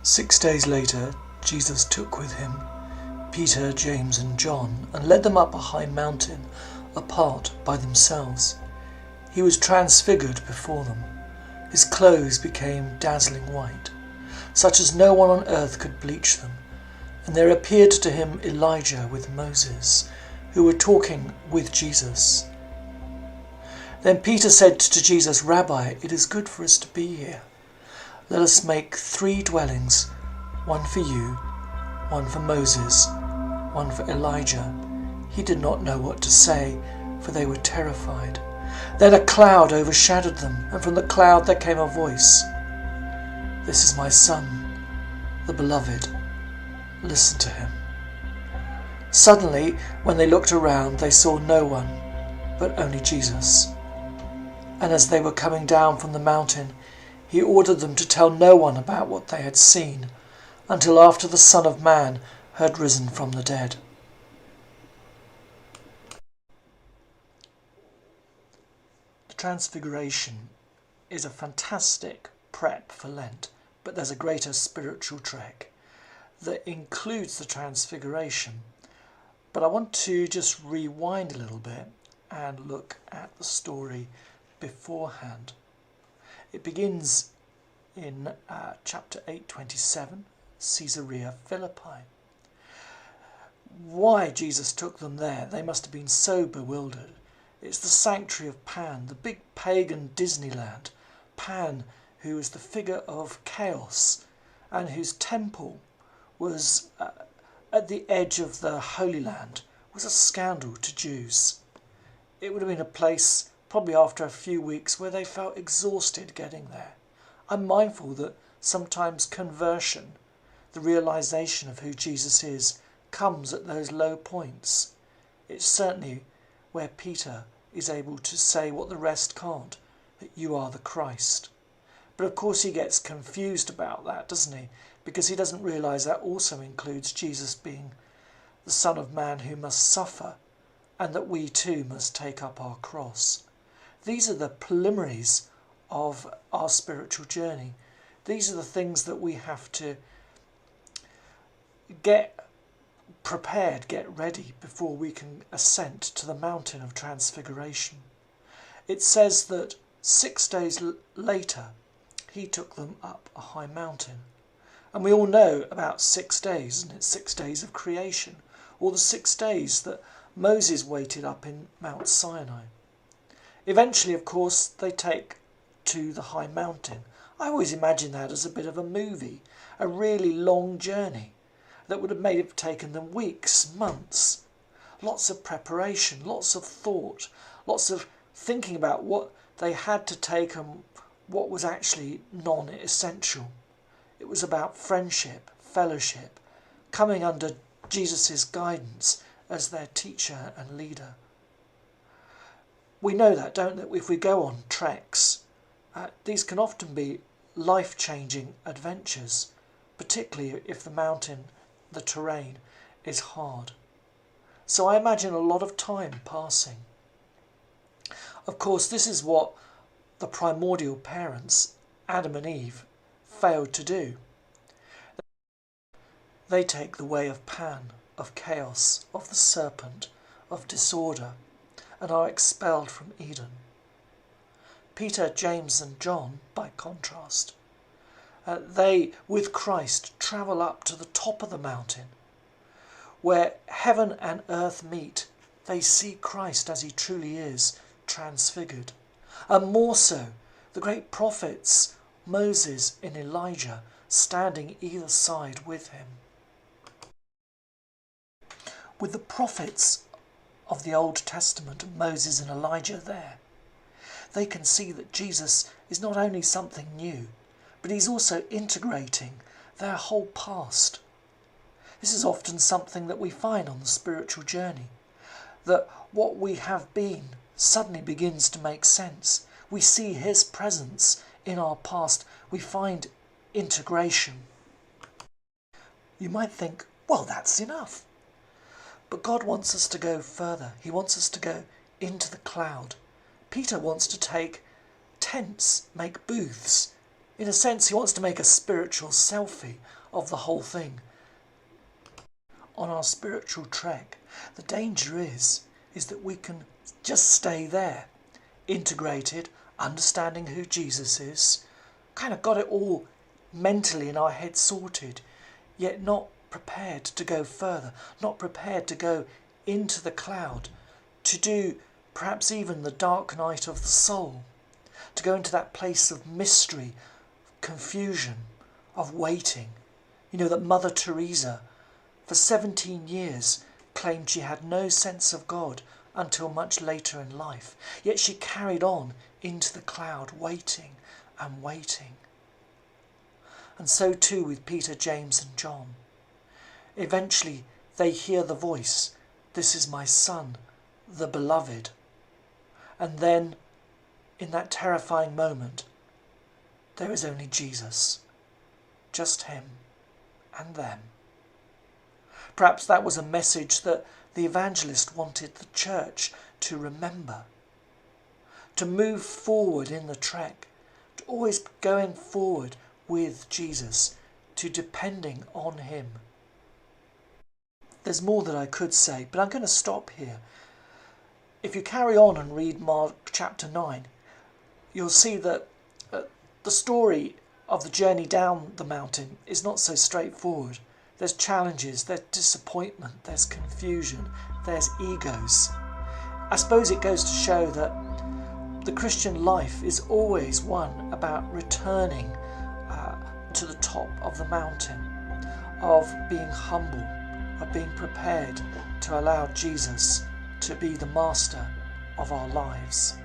6 days later, Jesus took with him Peter, James and John and led them up a high mountain apart by themselves. He was transfigured before them. His clothes became dazzling white, such as no one on earth could bleach them. And there appeared to him Elijah with Moses, who were talking with Jesus. Then Peter said to Jesus, "Rabbi, it is good for us to be here. Let us make 3 dwellings, one for you, one for Moses, one for Elijah." He did not know what to say, for they were terrified. Then a cloud overshadowed them, and from the cloud there came a voice. "This is my son, the beloved. Listen to him." Suddenly, when they looked around, they saw no one, but only Jesus. And as they were coming down from the mountain, he ordered them to tell no one about what they had seen, until after the Son of Man had risen from the dead. The Transfiguration is a fantastic prep for Lent, but there's a greater spiritual trek that includes the Transfiguration. But I want to just rewind a little bit and look at the story beforehand. It begins in chapter 8:27, Caesarea Philippi. Why Jesus took them there, they must have been so bewildered. It's the sanctuary of Pan, the big pagan Disneyland. Pan, who is the figure of chaos and whose temple was at the edge of the Holy Land, was a scandal to Jews. It would have been a place, probably after a few weeks, where they felt exhausted getting there. I'm mindful that sometimes conversion, the realisation of who Jesus is, comes at those low points. It's certainly where Peter is able to say what the rest can't, that you are the Christ. But of course he gets confused about that, doesn't he? Because he doesn't realise that also includes Jesus being the Son of Man who must suffer, and that we too must take up our cross. These are the preliminaries of our spiritual journey. These are the things that we have to get prepared, get ready before we can ascend to the mountain of transfiguration. It says that 6 days later he took them up a high mountain. And we all know about 6 days, isn't it? 6 days of creation, or the 6 days that Moses waited up in Mount Sinai. Eventually, of course, they take to the high mountain. I always imagine that as a bit of a movie, a really long journey that would have made it taken them weeks, months. Lots of preparation, lots of thought, lots of thinking about what they had to take and what was actually non-essential. It was about friendship, fellowship, coming under Jesus' guidance as their teacher and leader. We know that, don't we? If we go on treks, these can often be life-changing adventures, particularly if the mountain, the terrain, is hard. So I imagine a lot of time passing. Of course, this is what the primordial parents, Adam and Eve, failed to do. They take the way of Pan, of chaos, of the serpent, of disorder, and are expelled from Eden. Peter, James and John, by contrast, they, with Christ, travel up to the top of the mountain, where heaven and earth meet. They see Christ as he truly is, transfigured. And more so, the great prophets, Moses and Elijah, standing either side with him. With the prophets of the Old Testament, Moses and Elijah there, they can see that Jesus is not only something new, but he's also integrating their whole past. This is often something that we find on the spiritual journey, that what we have been suddenly begins to make sense. We see his presence in our past. We find integration. You might think, well, that's enough. But God wants us to go further. He wants us to go into the cloud. Peter wants to take tents, make booths In a sense, he wants to make a spiritual selfie of the whole thing. On our spiritual trek, the danger is that we can just stay there, integrated, understanding who Jesus is, kind of got it all mentally in our head sorted, yet not prepared to go further, not prepared to go into the cloud, to do perhaps even the dark night of the soul, to go into that place of mystery, confusion, of waiting. You know that Mother Teresa, for 17 years, claimed she had no sense of God until much later in life, yet she carried on into the cloud, waiting and waiting. And so too with Peter, James and John. Eventually they hear the voice, "This is my Son, the Beloved." And then, in that terrifying moment, there is only Jesus, just him and them. Perhaps that was a message that the evangelist wanted the church to remember, to move forward in the trek, to always going forward with Jesus, to depending on him. There's more that I could say, but I'm going to stop here. If you carry on and read Mark chapter 9, you'll see that the story of the journey down the mountain is not so straightforward. There's challenges, there's disappointment, there's confusion, there's egos. I suppose it goes to show that the Christian life is always one about returning to the top of the mountain, of being humble, of being prepared to allow Jesus to be the master of our lives.